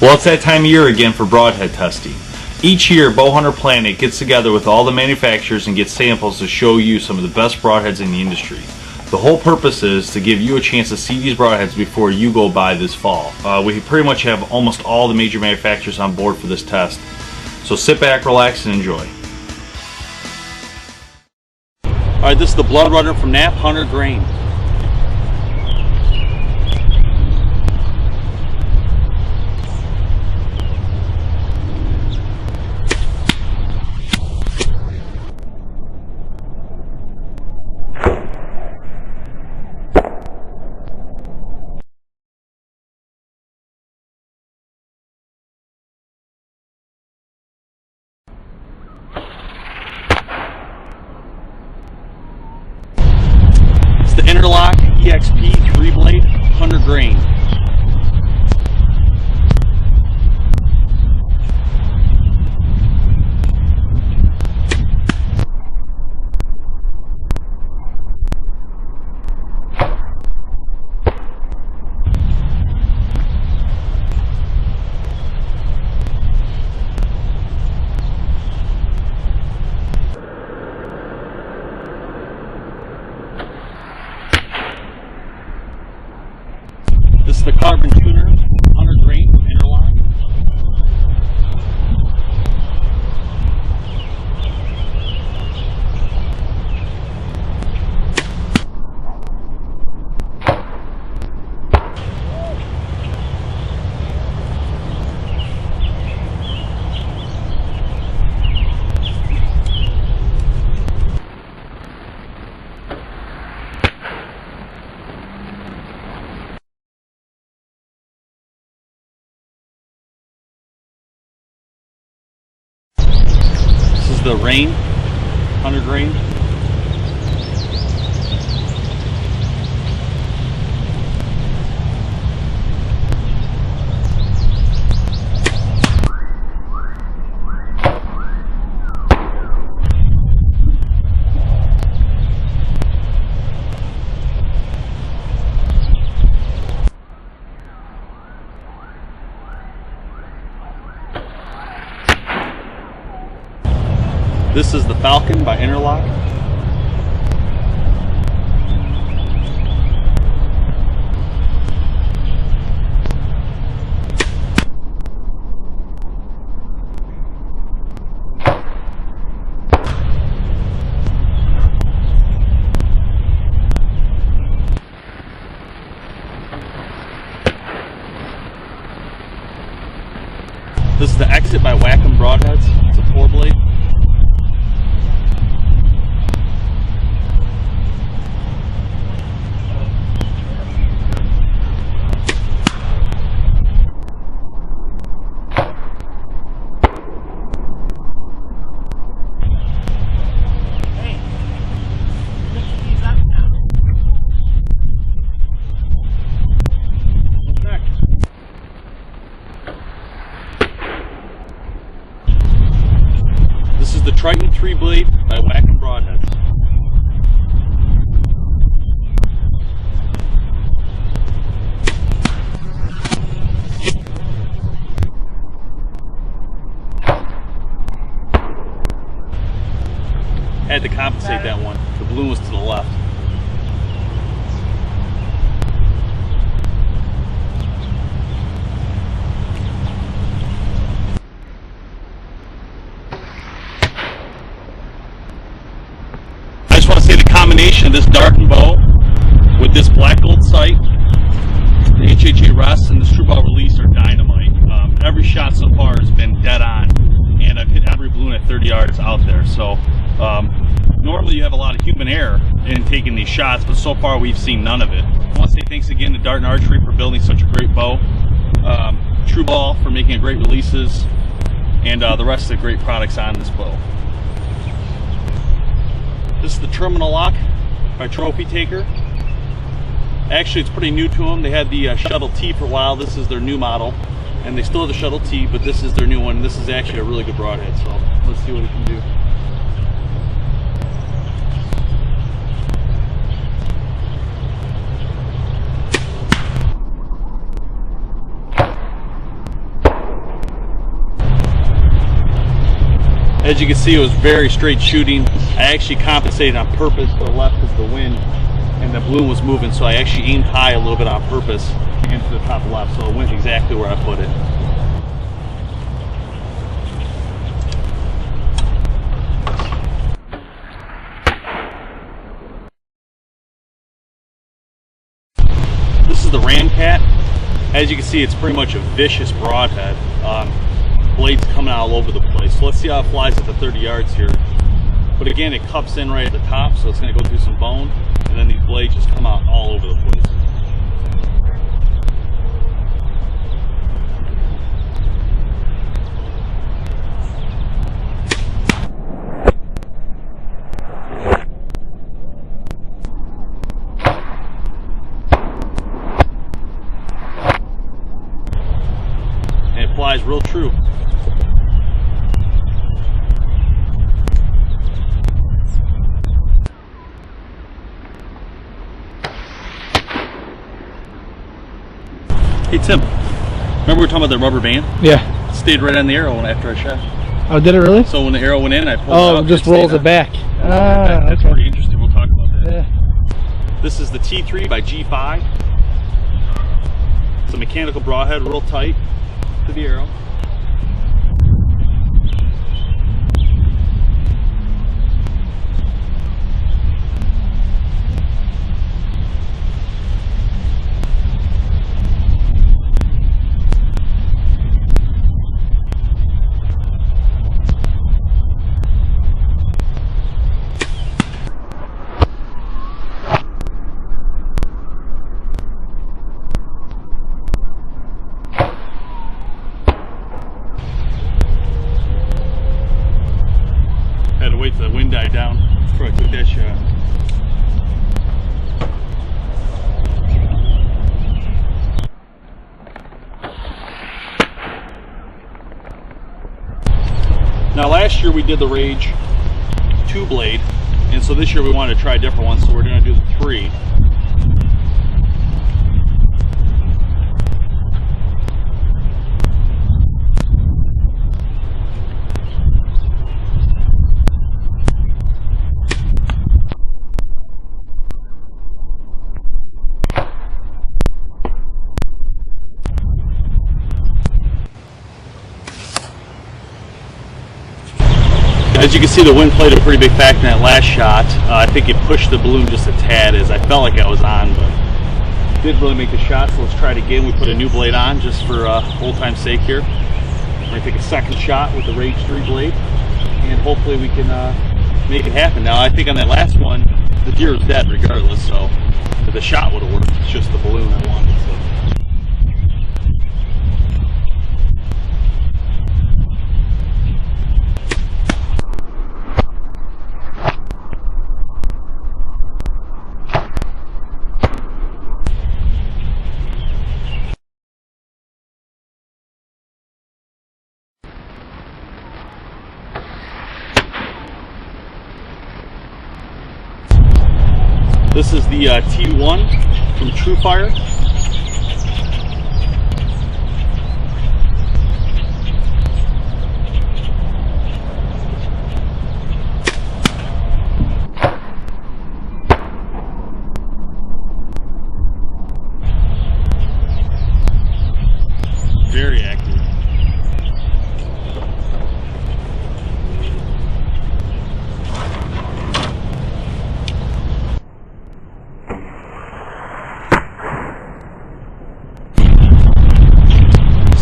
Well, it's that time of year again for broadhead testing. Each year, BowHunterPlanet gets together with all the manufacturers and gets samples to show you some of the best broadheads in the industry. The whole purpose is to give you a chance to see these broadheads before you go buy this fall. We pretty much have almost all the major manufacturers on board for this test. So sit back, relax, and enjoy. Alright, this is the Blood Runner from Nap 100 grain. The Innerloc EXP 3-blade 100 grain. This is the Carbon Tuner 100 grain from Innerloc. This is the Rain 100 grain. This is the Falcon by Innerloc. This is the Exit by Wacem Broadheads. It's a 4-blade. This is the Triton 3-blade by Wacem Broadheads. Had to compensate that one. The balloon was to the left. I just want to say the combination of this Darton bow with this black gold sight, the HHA rest, and this true bow release are dynamite. Every shot so far has been dead on, and I've hit every balloon at 30 yards out there. So normally you have a lot of human error in taking these shots, but so far we've seen none of it. I want to say thanks again to Darton Archery for building such a great bow, True Ball for making great releases, and the rest of the great products on this bow. This is the Terminal Lock by Trophy Taker. Actually, it's pretty new to them. They had the Shuttle T for a while. This is their new model, and they still have the Shuttle T, but this is their new one. This is actually a really good broadhead, so let's see what it can do. As you can see, it was very straight shooting. I actually compensated on purpose to the left because the wind and the balloon was moving, so I actually aimed high a little bit on purpose into the top left, so it went exactly where I put it. This is the Ramcat. As you can see, it's pretty much a vicious broadhead. Blades coming out all over the place. So let's see how it flies at the 30 yards here. But again, it cups in right at the top, so it's going to go through some bone, and then these blades just come out all over the place. And it flies real true. Hey Tim, remember we were talking about the rubber band? Yeah. It stayed right on the arrow after I shot. Oh, did it really? So when the arrow went in, I pulled it out. Oh, just rolls it back. That's okay. pretty interesting. We'll talk about that. Yeah. This is the T3 by G5. It's a mechanical broadhead, real tight to the arrow. Had to wait till the wind died down before I took that shot. Now last year we did the Rage 2 blade, and so this year we wanted to try a different one, so we're going to do the 3. As you can see, the wind played a pretty big factor in that last shot. I think it pushed the balloon just a tad, as I felt like I was on, but didn't really make the shot, so let's try it again. We put a new blade on just for old time's sake here. We're going to take a second shot with the Rage 3 blade, and hopefully we can make it happen. Now, I think on that last one, the deer was dead regardless, so the shot would have worked. It's just the balloon I wanted. So. This is the T1 from Tru-Fire. Very accurate.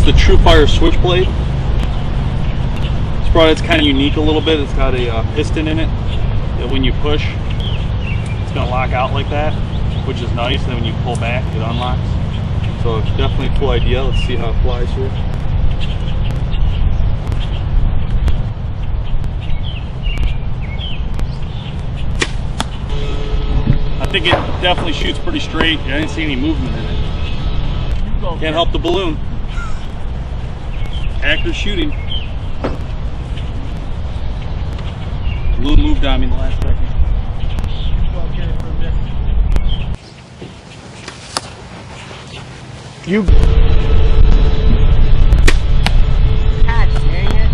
The Tru-Fire switchblade. This broadhead's kind of unique a little bit. It's got a piston in it that when you push, it's going to lock out like that, which is nice. And then when you pull back, it unlocks. So it's definitely a cool idea. Let's see how it flies here. I think it definitely shoots pretty straight. I didn't see any movement in it. Can't help the balloon. Accurate shooting. Balloon moved on me in the last second. You. God dang it.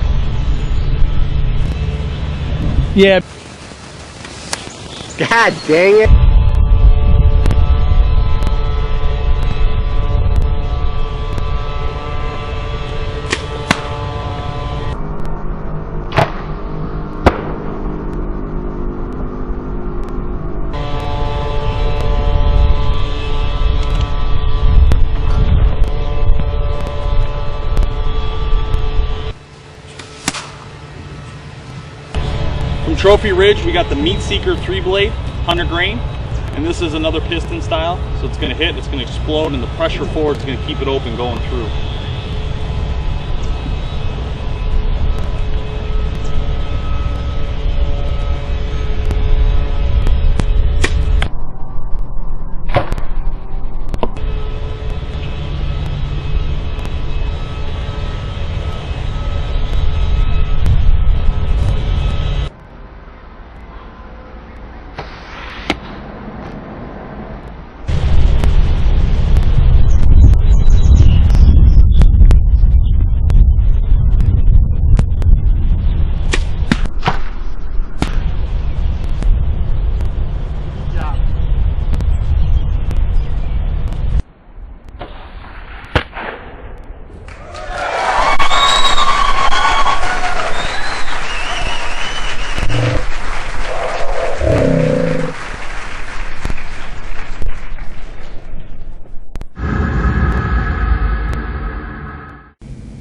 Yeah. God dang it. From Trophy Ridge, we got the Meat Seeker 3-blade, 100 grain, and this is another piston style. So it's going to hit, it's going to explode, and the pressure forward is going to keep it open going through.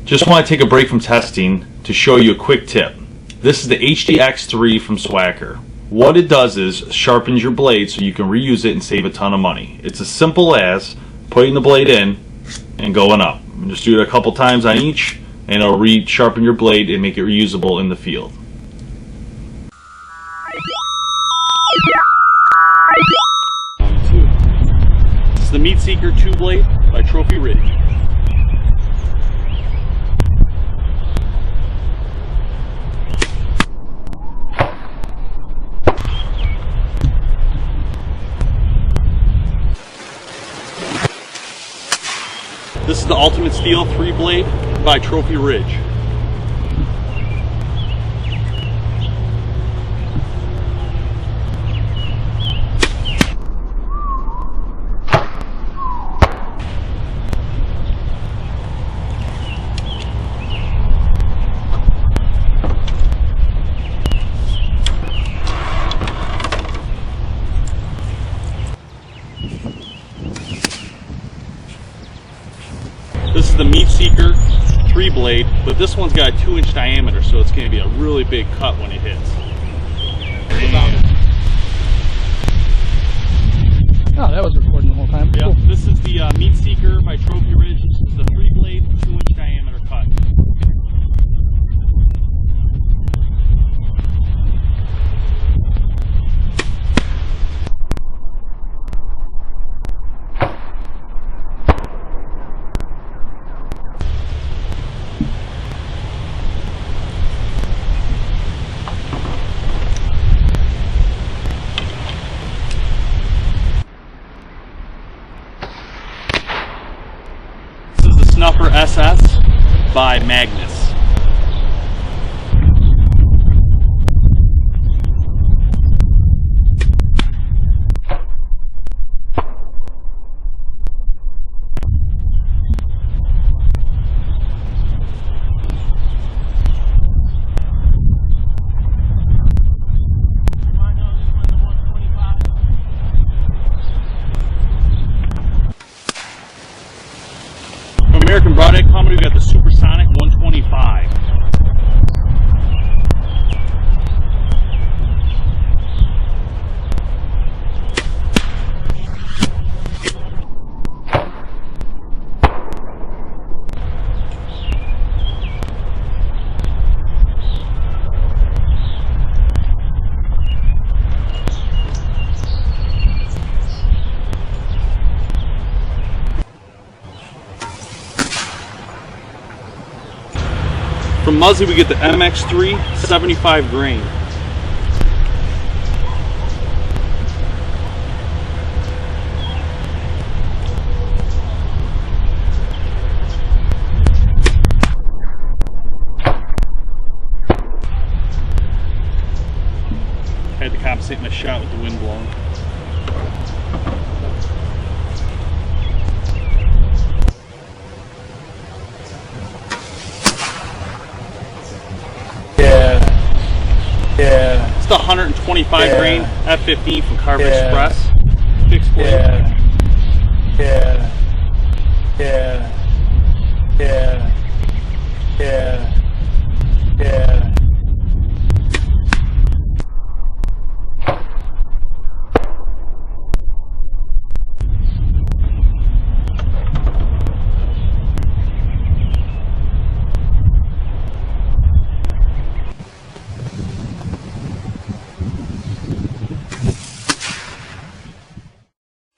Just want to take a break from testing to show you a quick tip. This is the HDX3 from Swagger. What it does is sharpens your blade so you can reuse it and save a ton of money. It's as simple as putting the blade in and going up. Just do it a couple times on each and it'll re-sharpen your blade and make it reusable in the field. This is the Meat Seeker 2-blade by Trophy Ridge. This is the Ultimate Steel 3-blade by Trophy Ridge. This is the Meat Seeker 3-blade, but this one's got a 2-inch diameter, so it's going to be a really big cut when it hits. Oh, that was recording the whole time. Yeah, Cool. this is the Meat Seeker by Trophy Ridge. This is the 3-blade, 2-inch diameter cut. Snuffer SS by Magnus. American Broadhead Company, we got the Supersonic 125. From Muzzy, we get the MX3 75 grain. shot with the wind blowing. Yeah. It's the 125 grain F15 from Carbon Yeah. Express. Fixed blade. Yeah.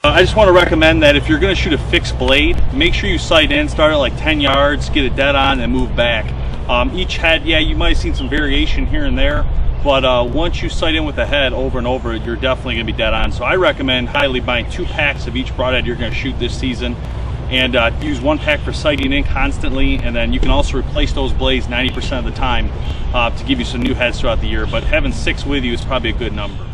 I just want to recommend that if you're going to shoot a fixed blade, make sure you sight in, start at like 10 yards, get it dead on, and move back. Each head, yeah, you might have seen some variation here and there, but once you sight in with the head over and over, you're definitely going to be dead on. So I recommend highly buying 2 packs of each broadhead you're going to shoot this season, and use 1 pack for sighting in constantly, and then you can also replace those blades 90% of the time to give you some new heads throughout the year. But having 6 with you is probably a good number.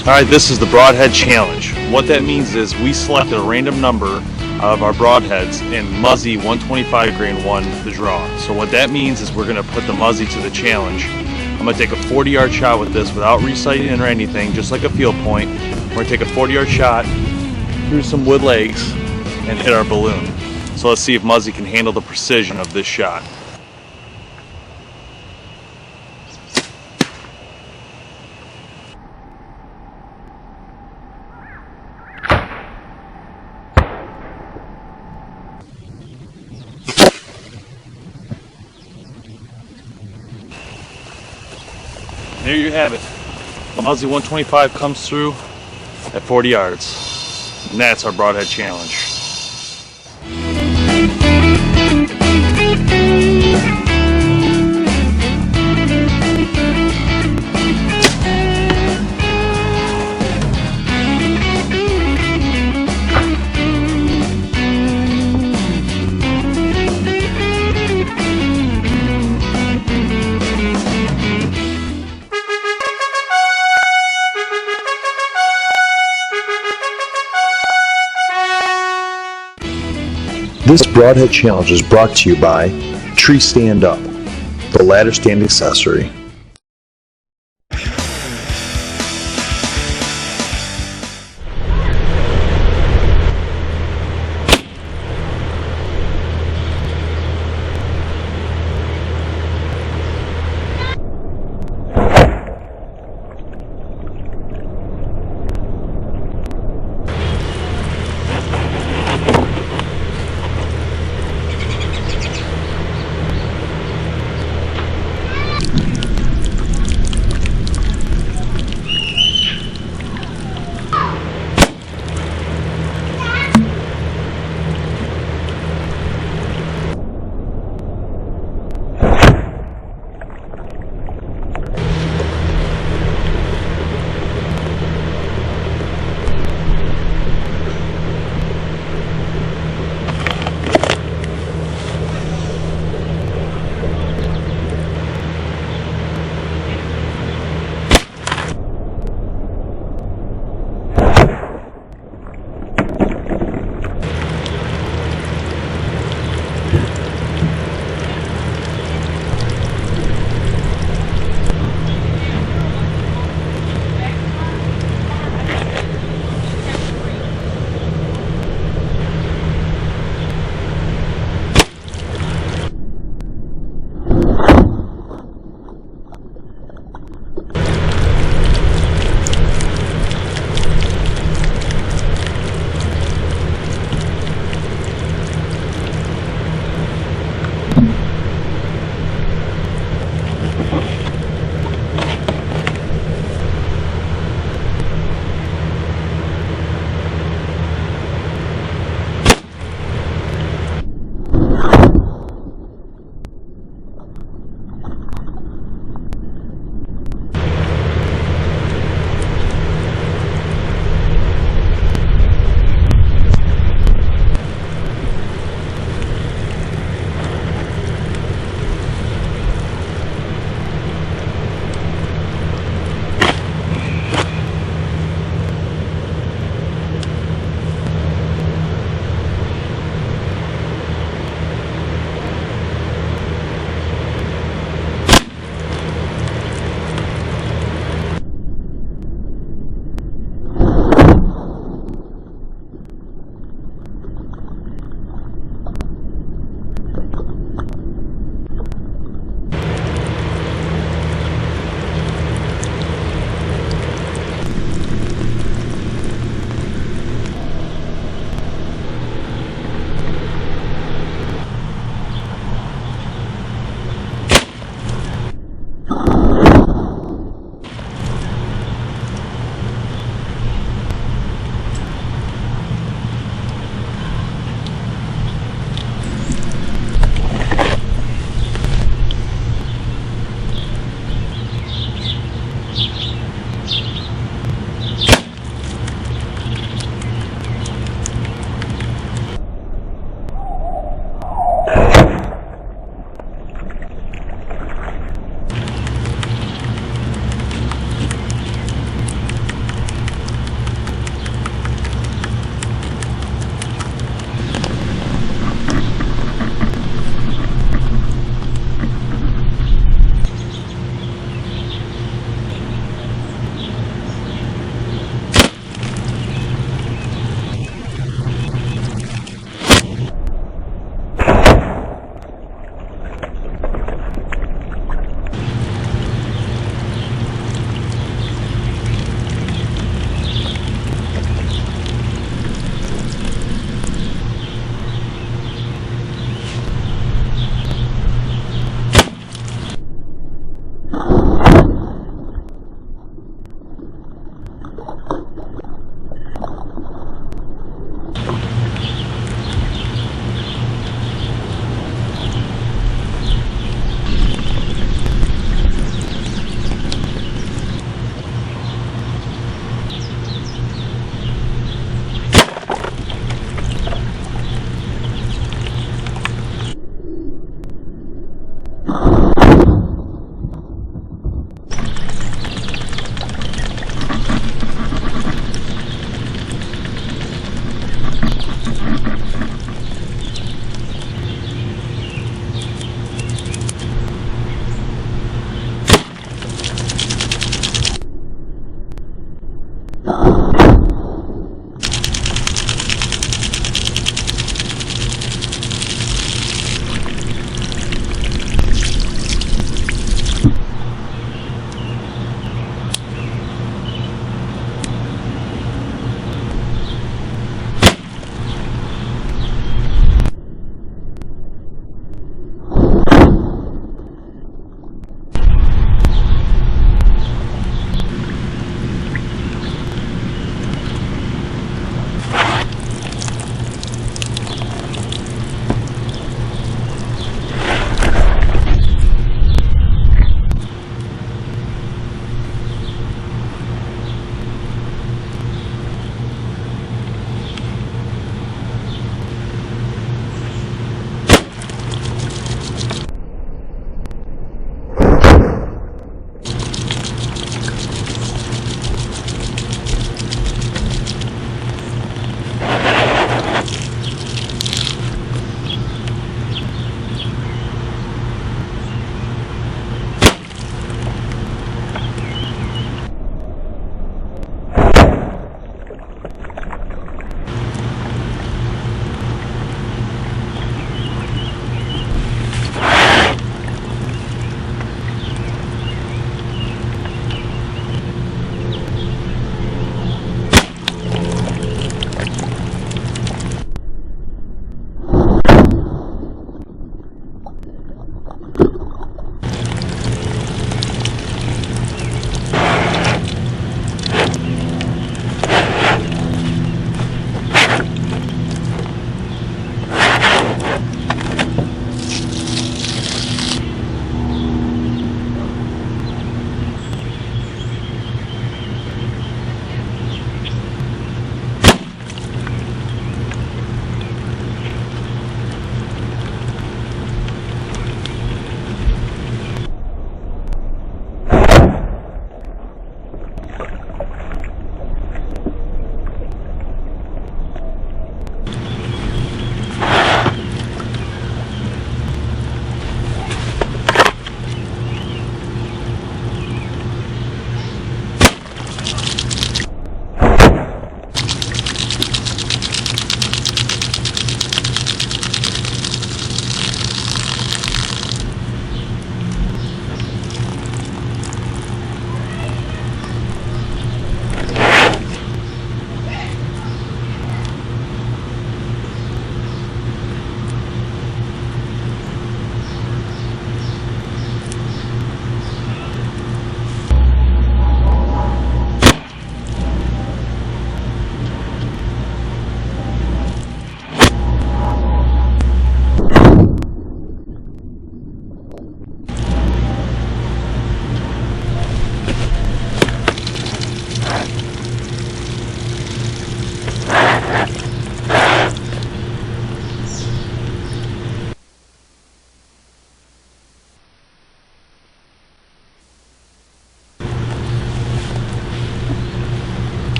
Alright, this is the Broadhead Challenge. What that means is we selected a random number of our broadheads and Muzzy 125 grain won the draw. So what that means is we're going to put the Muzzy to the challenge. I'm going to take a 40-yard shot with this without resighting or anything, just like a field point. We're going to take a 40-yard shot through some wood legs and hit our balloon. So let's see if Muzzy can handle the precision of this shot. There you have it. Muzzy 125 comes through at 40 yards. And that's our Broadhead Challenge. This Broadhead Challenge is brought to you by Standup, the ladder stand accessory.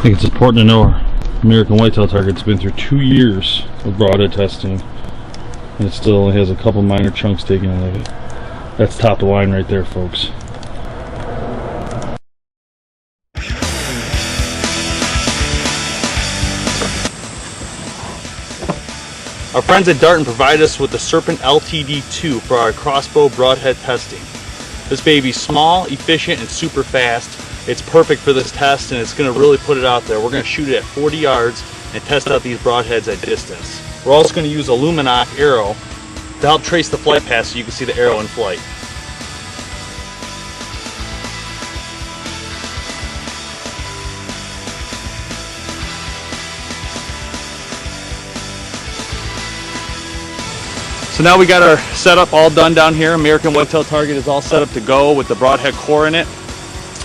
think it's important to know our American whitetail target's been through 2 years of broadhead testing, and it still only has a couple minor chunks taken out of it. That's top of the line right there, folks. Our friends at Darton provided us with the Serpent LTD2 for our crossbow broadhead testing. This baby's small, efficient, and super fast. It's perfect for this test, and it's going to really put it out there. We're going to shoot it at 40 yards and test out these broadheads at distance. We're also going to use a Lumn-Arrow to help trace the flight path so you can see the arrow in flight. So now we got our setup all done down here. American whitetail target is all set up to go with the broadhead core in it.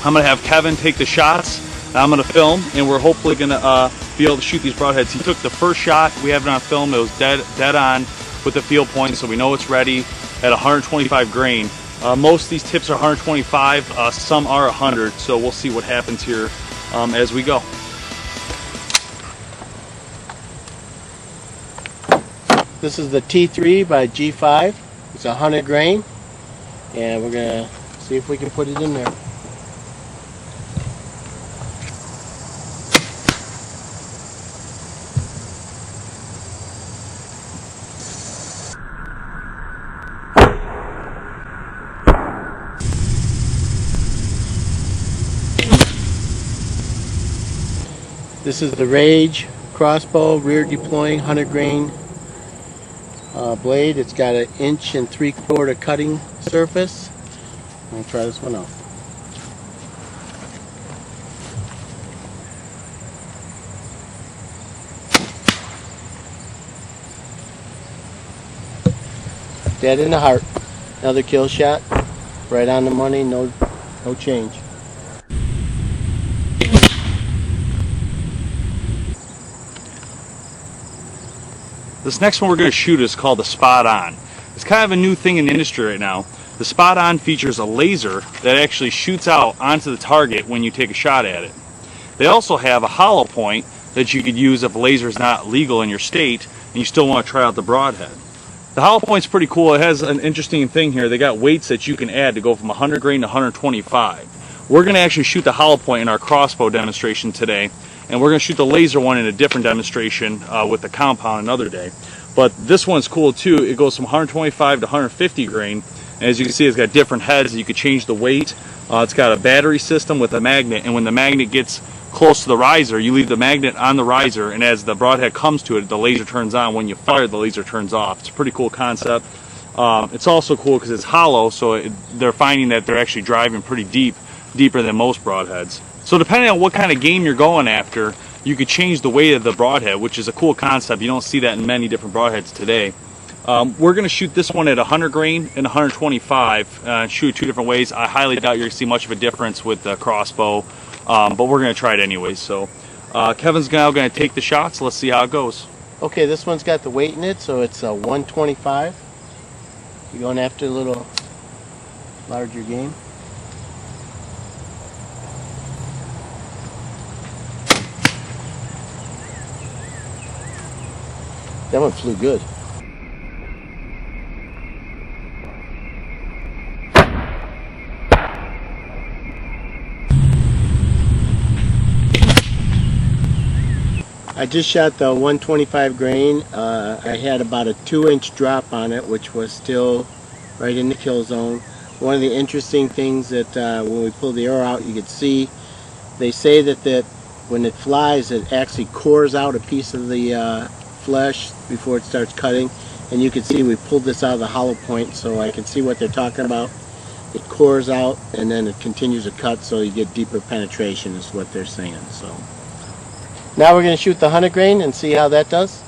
I'm going to have Kevin take the shots. I'm going to film, and we're hopefully going to be able to shoot these broadheads. He took the first shot. We have it on film. It was dead on with the field point, so we know it's ready at 125 grain. Most of these tips are 125. Some are 100, so we'll see what happens here as we go. This is the T3 by G5. It's 100 grain, and we're gonna see if we can put it in there. This is the Rage crossbow, rear deploying 100 grain blade. It's got an 1 3/4 inch cutting surface. I'll try this one out. Dead in the heart. Another kill shot. Right on the money. No change. This next one we're going to shoot is called the Spot On. It's kind of a new thing in the industry right now. The Spot On features a laser that actually shoots out onto the target when you take a shot at it. They also have a hollow point that you could use if laser is not legal in your state and you still want to try out the broadhead. The hollow point's pretty cool. It has an interesting thing here. They got weights that you can add to go from 100 grain to 125. We're going to actually shoot the hollow point in our crossbow demonstration today, and we're going to shoot the laser one in a different demonstration with the compound another day. But this one's cool too. It goes from 125 to 150 grain. And as you can see, it's got different heads. You can change the weight. It's got a battery system with a magnet, and when the magnet gets close to the riser, you leave the magnet on the riser, and as the broadhead comes to it, the laser turns on. When you fire, the laser turns off. It's a pretty cool concept. It's also cool because it's hollow, so they're finding that they're actually driving pretty deeper than most broadheads. So depending on what kind of game you're going after, you could change the weight of the broadhead, which is a cool concept. You don't see that in many different broadheads today. We're going to shoot this one at 100 grain and 125, shoot it 2 different ways. I highly doubt you're going to see much of a difference with the crossbow, but we're going to try it anyway. So Kevin's now going to take the shots. Let's see how it goes. Okay, this one's got the weight in it, so it's a 125. You're going after a little larger game. That one flew good. I just shot the 125 grain. I had about a 2-inch drop on it, which was still right in the kill zone. One of the interesting things that when we pull the arrow out, you could see, they say that when it flies, it actually cores out a piece of the flesh before it starts cutting, and you can see we pulled this out of the hollow point, so I can see what they're talking about. It cores out and then it continues to cut, so you get deeper penetration is what they're saying. So now we're going to shoot the 100 grain and see how that does.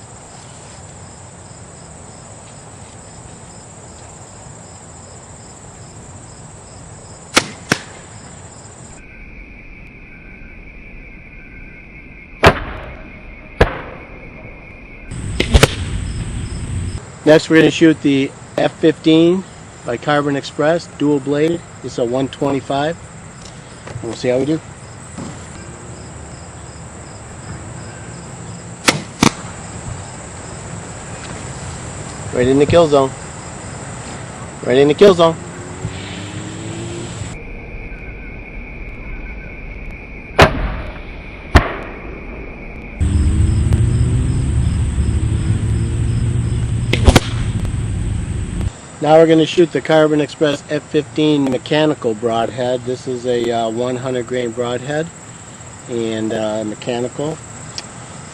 Next we're going to shoot the F15 by Carbon Express, dual blade. It's a 125. We'll see how we do. Right in the kill zone. Right in the kill zone. Now we're going to shoot the Carbon Express F15 mechanical broadhead. This is a 100 grain broadhead and mechanical,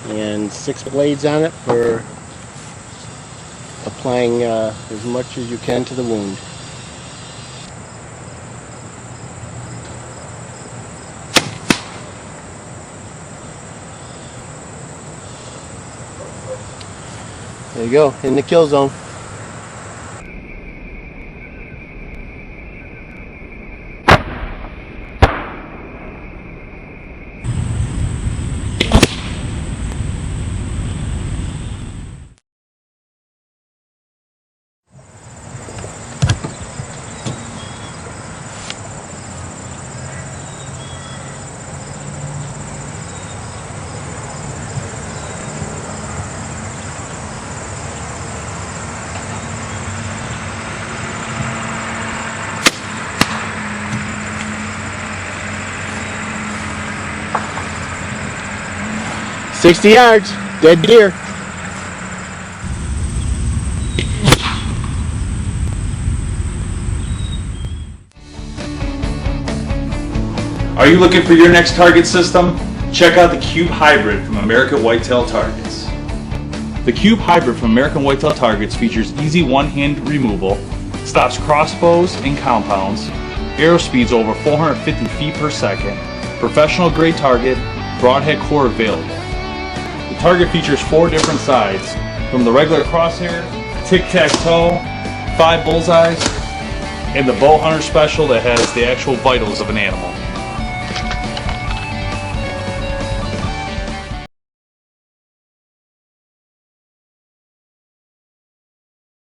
and 6 blades on it for applying as much as you can to the wound. There you go, in the kill zone. "60 yards, dead deer." Are you looking for your next target system? Check out the Cube Hybrid from American Whitetail Targets. The Cube Hybrid from American Whitetail Targets features easy one-hand removal, stops crossbows and compounds, arrow speeds over 450 feet per second, professional grade target, broadhead core available. The target features 4 different sides, from the regular crosshair, tic-tac-toe, 5 bullseyes, and the bow hunter special that has the actual vitals of an animal.